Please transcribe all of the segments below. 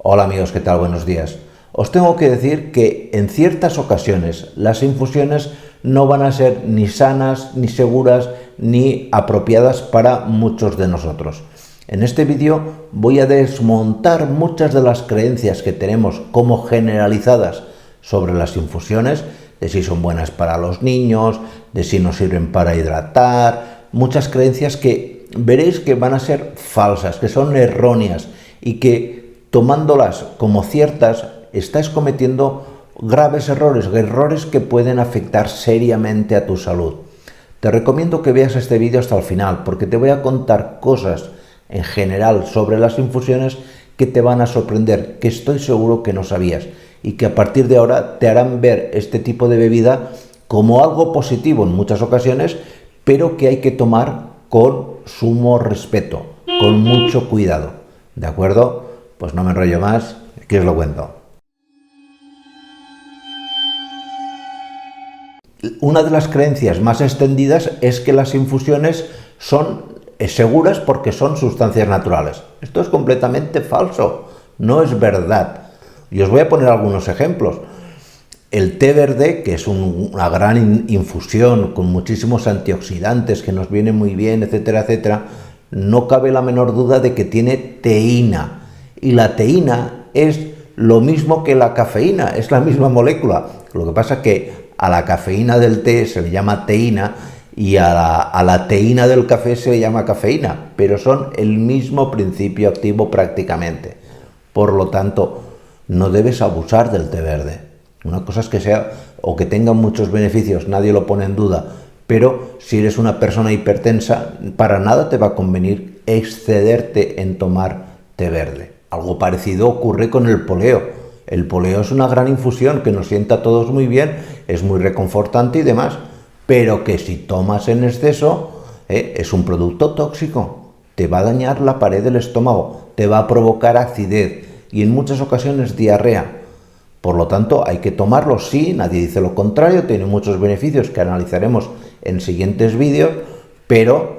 Hola amigos, ¿qué tal? Buenos días. Os tengo que decir que en ciertas ocasiones las infusiones no van a ser ni sanas, ni seguras, ni apropiadas para muchos de nosotros. En este vídeo voy a desmontar muchas de las creencias que tenemos como generalizadas sobre las infusiones, de si son buenas para los niños, de si nos sirven para hidratar, muchas creencias que veréis que van a ser falsas, que son erróneas y que tomándolas como ciertas estás cometiendo graves errores que pueden afectar seriamente a tu salud. Te recomiendo que veas este vídeo hasta el final porque te voy a contar cosas en general sobre las infusiones que te van a sorprender, que estoy seguro que no sabías y que a partir de ahora te harán ver este tipo de bebida como algo positivo en muchas ocasiones, pero que hay que tomar con sumo respeto, con mucho cuidado. ¿De acuerdo? Pues no me enrollo más, aquí os lo cuento. Una de las creencias más extendidas es que las infusiones son seguras porque son sustancias naturales. Esto es completamente falso, no es verdad. Y os voy a poner algunos ejemplos. El té verde, que es una gran infusión con muchísimos antioxidantes que nos viene muy bien, etcétera, etcétera, no cabe la menor duda de que tiene teína. Y la teína es lo mismo que la cafeína, es la misma molécula. Lo que pasa es que a la cafeína del té se le llama teína y a la teína del café se le llama cafeína, pero son el mismo principio activo prácticamente. Por lo tanto, no debes abusar del té verde. Una cosa es que sea o que tenga muchos beneficios, nadie lo pone en duda, pero si eres una persona hipertensa, para nada te va a convenir excederte en tomar té verde. Algo parecido ocurre con el poleo. El poleo es una gran infusión que nos sienta a todos muy bien, es muy reconfortante y demás, pero que si tomas en exceso, es un producto tóxico, te va a dañar la pared del estómago, te va a provocar acidez y en muchas ocasiones diarrea. Por lo tanto, hay que tomarlo, sí, nadie dice lo contrario, tiene muchos beneficios que analizaremos en siguientes vídeos, pero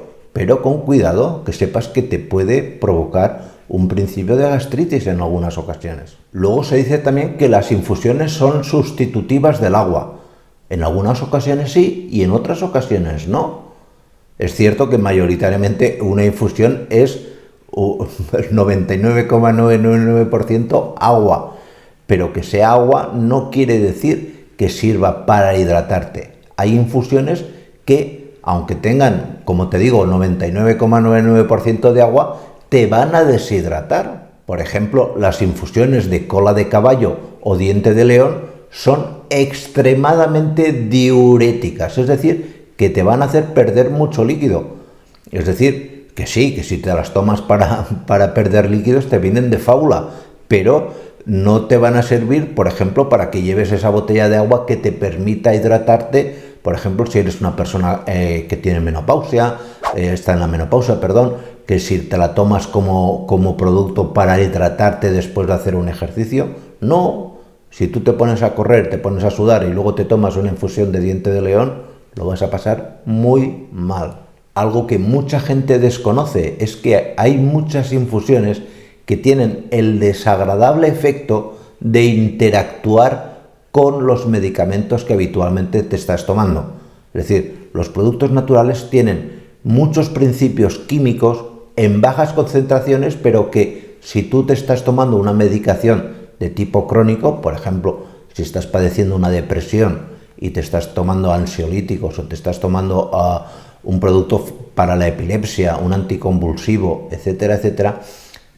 con cuidado, que sepas que te puede provocar un principio de gastritis en algunas ocasiones. Luego se dice también que las infusiones son sustitutivas del agua. En algunas ocasiones sí y en otras ocasiones no. Es cierto que mayoritariamente una infusión es el 99,999% agua, pero que sea agua no quiere decir que sirva para hidratarte. Hay infusiones que, aunque tengan, como te digo, 99,99% de agua, te van a deshidratar. Por ejemplo, las infusiones de cola de caballo o diente de león son extremadamente diuréticas, es decir, que te van a hacer perder mucho líquido. Es decir, que sí, que si te las tomas para perder líquidos te vienen de fábula, pero no te van a servir, por ejemplo, para que lleves esa botella de agua que te permita hidratarte. Por ejemplo, si eres una persona que tiene menopausia, está en la menopausia, que si te la tomas como producto para hidratarte después de hacer un ejercicio, no. Si tú te pones a correr, te pones a sudar y luego te tomas una infusión de diente de león, lo vas a pasar muy mal. Algo que mucha gente desconoce es que hay muchas infusiones que tienen el desagradable efecto de interactuar con los medicamentos que habitualmente te estás tomando. Es decir, los productos naturales tienen muchos principios químicos en bajas concentraciones, pero que si tú te estás tomando una medicación de tipo crónico, por ejemplo, si estás padeciendo una depresión y te estás tomando ansiolíticos o te estás tomando un producto para la epilepsia, un anticonvulsivo, etcétera, etcétera,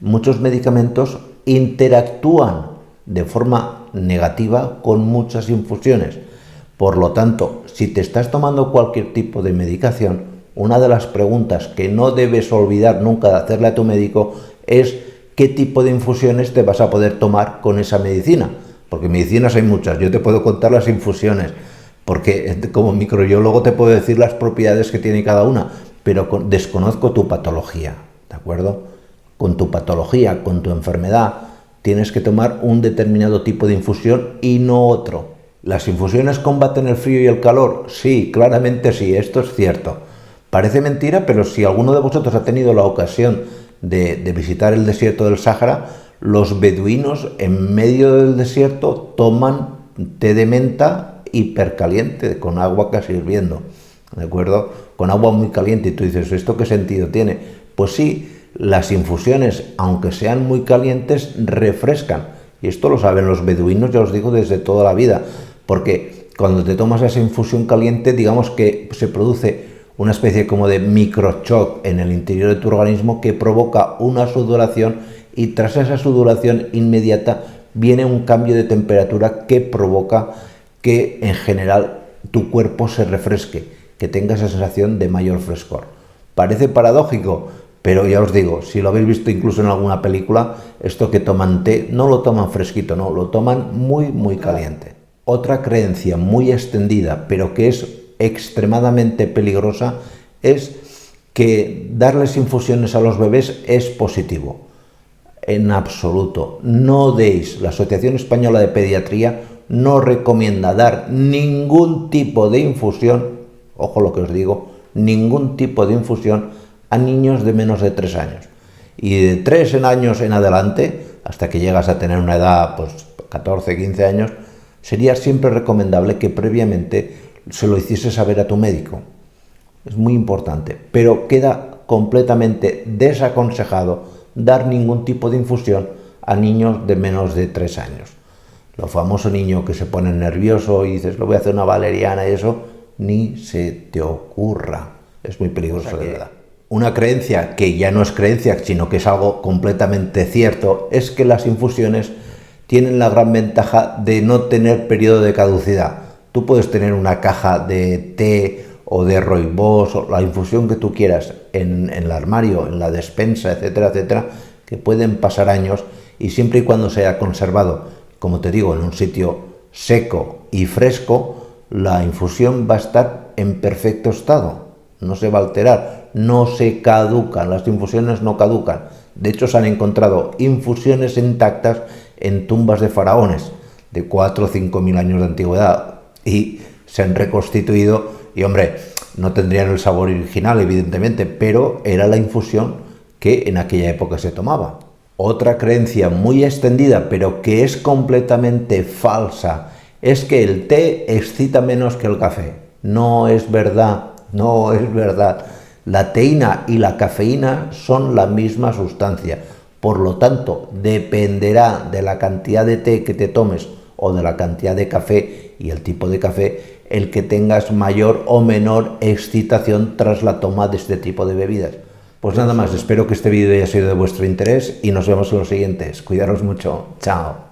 muchos medicamentos interactúan de forma negativa con muchas infusiones. Por lo tanto, si te estás tomando cualquier tipo de medicación, una de las preguntas que no debes olvidar nunca de hacerle a tu médico es qué tipo de infusiones te vas a poder tomar con esa medicina. Porque medicinas hay muchas, yo te puedo contar las infusiones, porque como microbiólogo te puedo decir las propiedades que tiene cada una, pero desconozco tu patología, ¿de acuerdo? Con tu patología, con tu enfermedad, tienes que tomar un determinado tipo de infusión y no otro. ¿Las infusiones combaten el frío y el calor? Sí, claramente sí, esto es cierto. Parece mentira, pero si alguno de vosotros ha tenido la ocasión de visitar el desierto del Sáhara, Los beduinos en medio del desierto toman té de menta hipercaliente, con agua casi hirviendo, ¿de acuerdo? Con agua muy caliente, y tú dices, ¿esto qué sentido tiene? Pues sí, las infusiones, aunque sean muy calientes, refrescan. Y esto lo saben los beduinos, ya os digo, desde toda la vida, porque cuando te tomas esa infusión caliente, digamos que se produce una especie como de microchoc en el interior de tu organismo que provoca una sudoración, y tras esa sudoración inmediata viene un cambio de temperatura que provoca que en general tu cuerpo se refresque, que tenga esa sensación de mayor frescor. Parece paradójico, pero ya os digo, si lo habéis visto incluso en alguna película, esto que toman té no lo toman fresquito, no, lo toman muy caliente. Otra creencia muy extendida, pero que es extremadamente peligrosa, es que darles infusiones a los bebés es positivo. En absoluto, no deis. La Asociación Española de Pediatría no recomienda dar ningún tipo de infusión, ojo lo que os digo, ningún tipo de infusión a niños de menos de 3 años. Y de 3 años en adelante, hasta que llegas a tener una edad, pues 14, 15 años, sería siempre recomendable que previamente se lo hiciese saber a tu médico. Es muy importante, pero queda completamente desaconsejado dar ningún tipo de infusión a niños de menos de 3 años. Lo famoso niño que se pone nervioso y dices, lo voy a hacer una valeriana y eso, ni se te ocurra. Es muy peligroso, de verdad. Una creencia que ya no es creencia, sino que es algo completamente cierto, es que las infusiones tienen la gran ventaja de no tener periodo de caducidad. Tú puedes tener una caja de té o de rooibos o la infusión que tú quieras en el armario, en la despensa, etcétera, etcétera, que pueden pasar años, y siempre y cuando se haya conservado, como te digo, en un sitio seco y fresco, la infusión va a estar en perfecto estado, no se va a alterar, no se caducan, las infusiones no caducan. De hecho, se han encontrado infusiones intactas en tumbas de faraones de 4 o 5 mil años de antigüedad, y se han reconstituido, y hombre, no tendrían el sabor original, evidentemente, pero era la infusión que en aquella época se tomaba. Otra creencia muy extendida, pero que es completamente falsa, es que el té excita menos que el café. No es verdad, no es verdad. La teína y la cafeína son la misma sustancia. Por lo tanto, dependerá de la cantidad de té que te tomes o de la cantidad de café y el tipo de café, el que tengas mayor o menor excitación tras la toma de este tipo de bebidas. Pues nada más, espero que este vídeo haya sido de vuestro interés y nos vemos en los siguientes. Cuidaros mucho. Chao.